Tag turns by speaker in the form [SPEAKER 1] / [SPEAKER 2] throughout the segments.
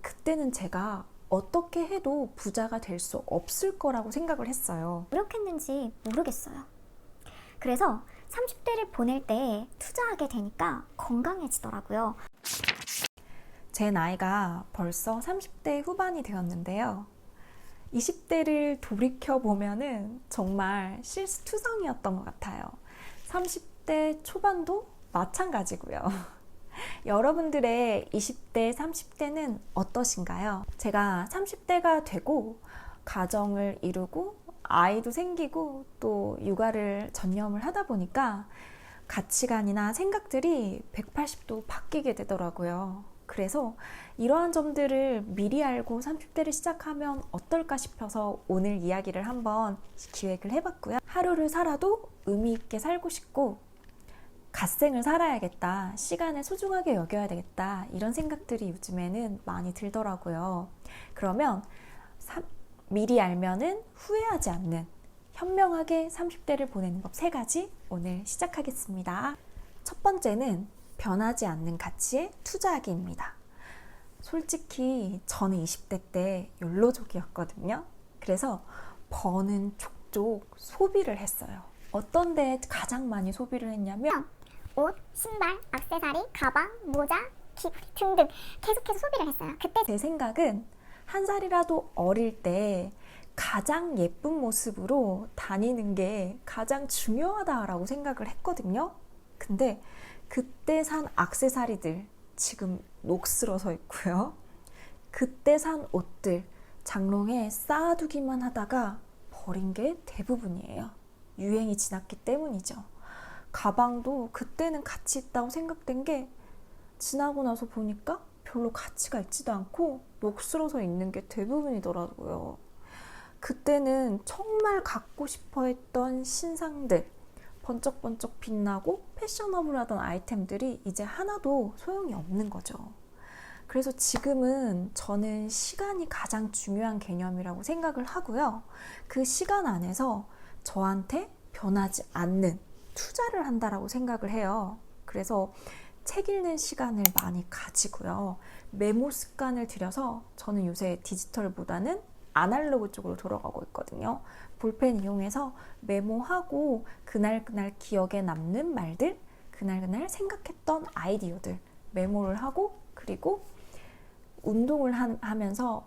[SPEAKER 1] 그때는 제가 어떻게 해도 부자가 될 수 없을 거라고 생각을 했어요.
[SPEAKER 2] 노력했는지 모르겠어요. 그래서 30대를 보낼 때 투자하게 되니까 건강해지더라고요.
[SPEAKER 1] 제 나이가 벌써 30대 후반이 되었는데요. 20대를 돌이켜보면은 정말 실수투성이었던 것 같아요. 30대 초반도 마찬가지고요. 여러분들의 20대, 30대는 어떠신가요? 제가 30대가 되고 가정을 이루고 아이도 생기고 또 육아를 전념을 하다 보니까 가치관이나 생각들이 180도 바뀌게 되더라고요. 그래서 이러한 점들을 미리 알고 30대를 시작하면 어떨까 싶어서 오늘 이야기를 한번 기획을 해봤고요. 하루를 살아도 의미 있게 살고 싶고 갓생을 살아야겠다, 시간을 소중하게 여겨야 되겠다, 이런 생각들이 요즘에는 많이 들더라고요. 그러면 미리 알면은 후회하지 않는 현명하게 30대를 보내는 법 3가지 오늘 시작하겠습니다. 첫 번째는 변하지 않는 가치에 투자하기입니다. 솔직히 저는 20대 때 욜로족이었거든요. 그래서 버는 족족 소비를 했어요. 어떤 데에 가장 많이 소비를 했냐면
[SPEAKER 2] 옷, 신발, 액세서리, 가방, 모자, 귀걸이 등등 계속해서 소비를 했어요. 그때
[SPEAKER 1] 제 생각은 한 살이라도 어릴 때 가장 예쁜 모습으로 다니는 게 가장 중요하다라고 생각을 했거든요. 근데 그때 산 액세서리들 지금 녹슬어서 있고요. 그때 산 옷들 장롱에 쌓아두기만 하다가 버린 게 대부분이에요. 유행이 지났기 때문이죠. 가방도 그때는 가치 있다고 생각된 게 지나고 나서 보니까 별로 가치가 있지도 않고 녹슬어서 있는 게 대부분이더라고요. 그때는 정말 갖고 싶어 했던 신상들, 번쩍번쩍 빛나고 패셔너블하던 아이템들이 이제 하나도 소용이 없는 거죠. 그래서 지금은 저는 시간이 가장 중요한 개념이라고 생각을 하고요. 그 시간 안에서 저한테 변하지 않는 투자를 한다라고 생각을 해요. 그래서 책 읽는 시간을 많이 가지고요. 메모 습관을 들여서 저는 요새 디지털보다는 아날로그 쪽으로 돌아가고 있거든요. 볼펜 이용해서 메모하고 그날 기억에 남는 말들, 그날 생각했던 아이디어들 메모를 하고 그리고 운동을 하면서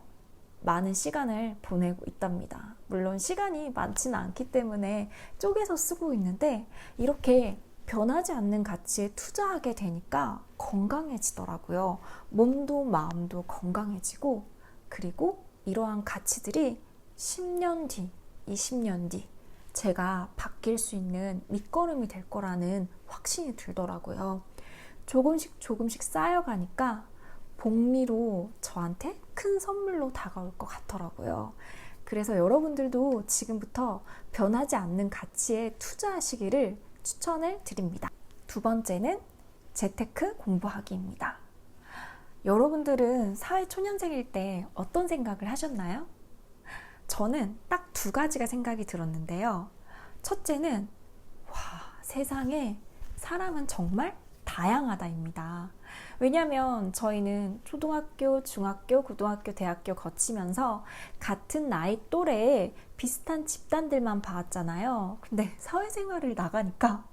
[SPEAKER 1] 많은 시간을 보내고 있답니다. 물론 시간이 많지는 않기 때문에 쪼개서 쓰고 있는데 이렇게 변하지 않는 가치에 투자하게 되니까 건강해지더라고요. 몸도 마음도 건강해지고 그리고 이러한 가치들이 10년 뒤, 20년 뒤 제가 바뀔 수 있는 밑거름이 될 거라는 확신이 들더라고요. 조금씩 쌓여가니까 복리로 저한테 큰 선물로 다가올 것 같더라고요. 그래서 여러분들도 지금부터 변하지 않는 가치에 투자하시기를 추천을 드립니다. 두 번째는 재테크 공부하기입니다. 여러분들은 사회초년생일 때 어떤 생각을 하셨나요? 저는 딱 2가지가 생각이 들었는데요. 첫째는 세상에 사람은 정말 다양하다입니다. 왜냐하면 저희는 초등학교, 중학교, 고등학교, 대학교 거치면서 같은 나이 또래의 비슷한 집단들만 봐왔잖아요. 근데 사회생활을 나가니까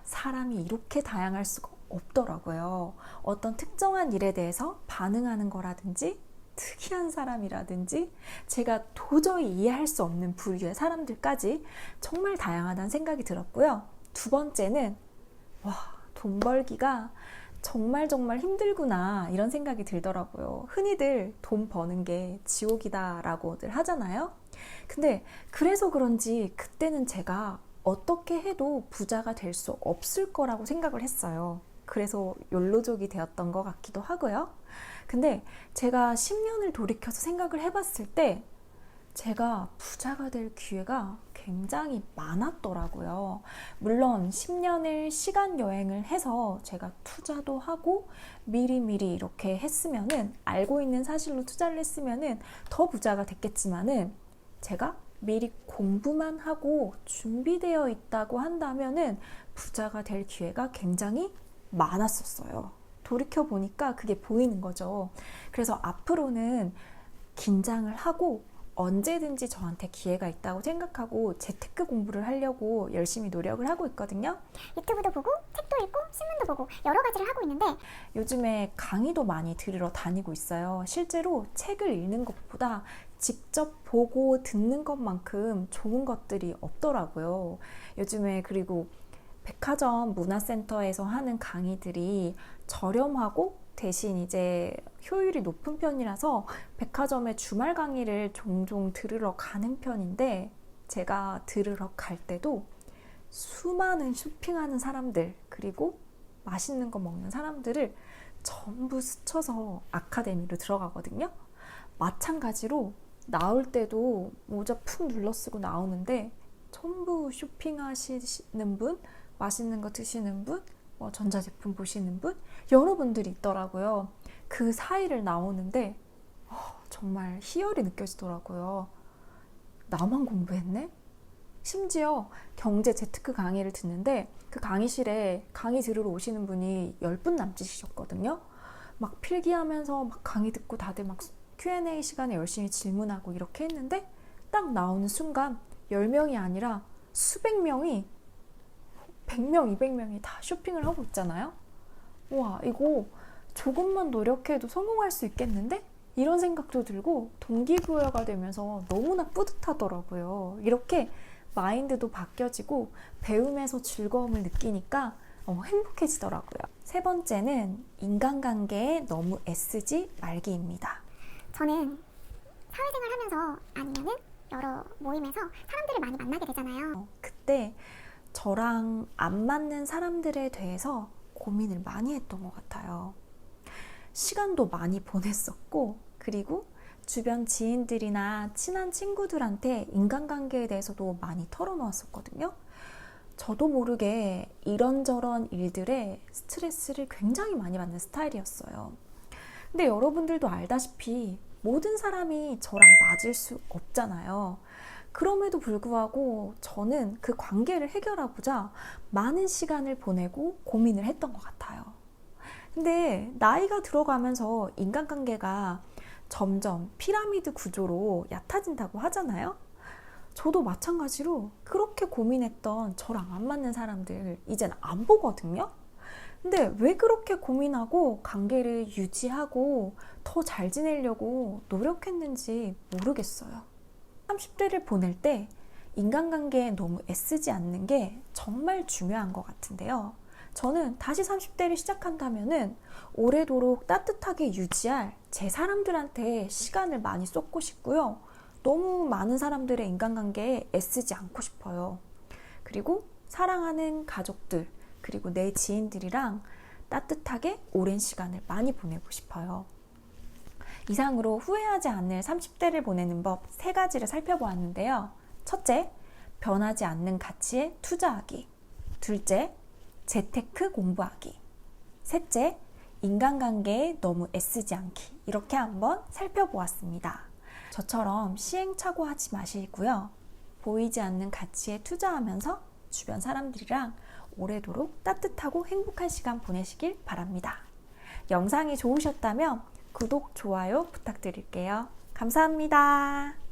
[SPEAKER 1] 사람이 이렇게 다양할 수가 없더라고요. 어떤 특정한 일에 대해서 반응하는 거라든지 특이한 사람이라든지 제가 도저히 이해할 수 없는 부류의 사람들까지 정말 다양하다는 생각이 들었고요. 두 번째는 돈 벌기가 정말 힘들구나 이런 생각이 들더라고요. 흔히들 돈 버는 게 지옥이다라고들 하잖아요. 근데 그래서 그런지 그때는 제가 어떻게 해도 부자가 될 수 없을 거라고 생각을 했어요. 그래서 욜로족이 되었던 것 같기도 하고요. 근데 제가 10년을 돌이켜서 생각을 해봤을 때 제가 부자가 될 기회가 굉장히 많았더라고요. 물론 10년을 시간 여행을 해서 제가 투자도 하고 미리미리 이렇게 했으면은, 알고 있는 사실로 투자를 했으면은 더 부자가 됐겠지만은, 제가 미리 공부만 하고 준비되어 있다고 한다면은 부자가 될 기회가 굉장히 많았었어요. 돌이켜보니까 그게 보이는 거죠. 그래서 앞으로는 긴장을 하고 언제든지 저한테 기회가 있다고 생각하고 재테크 공부를 하려고 열심히 노력을 하고 있거든요.
[SPEAKER 2] 유튜브도 보고 책도 읽고 신문도 보고 여러 가지를 하고 있는데
[SPEAKER 1] 요즘에 강의도 많이 들으러 다니고 있어요. 실제로 책을 읽는 것보다 직접 보고 듣는 것만큼 좋은 것들이 없더라고요. 요즘에 그리고 백화점 문화센터에서 하는 강의들이 저렴하고 대신 이제 효율이 높은 편이라서 백화점에 주말 강의를 종종 들으러 가는 편인데, 제가 들으러 갈 때도 수많은 쇼핑하는 사람들 그리고 맛있는 거 먹는 사람들을 전부 스쳐서 아카데미로 들어가거든요. 마찬가지로 나올 때도 모자 푹 눌러쓰고 나오는데 전부 쇼핑하시는 분, 맛있는 거 드시는 분, 전자제품 보시는 분, 여러분들이 있더라고요. 그 사이를 나오는데 정말 희열이 느껴지더라고요. 나만 공부했네? 심지어 경제 재테크 강의를 듣는데 그 강의실에 강의 들으러 오시는 분이 10분 남짓이셨거든요. 막 필기하면서 막 강의 듣고 다들 막 Q&A 시간에 열심히 질문하고 이렇게 했는데 딱 나오는 순간 10명이 아니라 수백 명이 100명, 200명이 다 쇼핑을 하고 있잖아요. 와, 이거 조금만 노력해도 성공할 수 있겠는데? 이런 생각도 들고 동기부여가 되면서 너무나 뿌듯하더라고요. 이렇게 마인드도 바뀌어지고 배움에서 즐거움을 느끼니까 행복해지더라고요. 세 번째는 인간관계에 너무 애쓰지 말기입니다.
[SPEAKER 2] 저는 사회생활 하면서 아니면은 여러 모임에서 사람들을 많이 만나게 되잖아요.
[SPEAKER 1] 그때 저랑 안 맞는 사람들에 대해서 고민을 많이 했던 것 같아요. 시간도 많이 보냈었고, 그리고 주변 지인들이나 친한 친구들한테 인간관계에 대해서도 많이 털어놓았었거든요. 저도 모르게 이런저런 일들에 스트레스를 굉장히 많이 받는 스타일이었어요. 근데 여러분들도 알다시피 모든 사람이 저랑 맞을 수 없잖아요. 그럼에도 불구하고 저는 그 관계를 해결하고자 많은 시간을 보내고 고민을 했던 것 같아요. 근데 나이가 들어가면서 인간관계가 점점 피라미드 구조로 얕아진다고 하잖아요. 저도 마찬가지로 그렇게 고민했던 저랑 안 맞는 사람들 이젠 안 보거든요. 근데 왜 그렇게 고민하고 관계를 유지하고 더 잘 지내려고 노력했는지 모르겠어요. 30대를 보낼 때 인간관계에 너무 애쓰지 않는 게 정말 중요한 것 같은데요. 저는 다시 30대를 시작한다면은 오래도록 따뜻하게 유지할 제 사람들한테 시간을 많이 쏟고 싶고요. 너무 많은 사람들의 인간관계에 애쓰지 않고 싶어요. 그리고 사랑하는 가족들, 그리고 내 지인들이랑 따뜻하게 오랜 시간을 많이 보내고 싶어요. 이상으로 후회하지 않을 30대를 보내는 법 3가지를 살펴보았는데요. 첫째, 변하지 않는 가치에 투자하기. 둘째, 재테크 공부하기. 셋째, 인간관계에 너무 애쓰지 않기. 이렇게 한번 살펴보았습니다. 저처럼 시행착오하지 마시고요. 보이지 않는 가치에 투자하면서 주변 사람들이랑 오래도록 따뜻하고 행복한 시간 보내시길 바랍니다. 영상이 좋으셨다면 구독, 좋아요 부탁드릴게요. 감사합니다.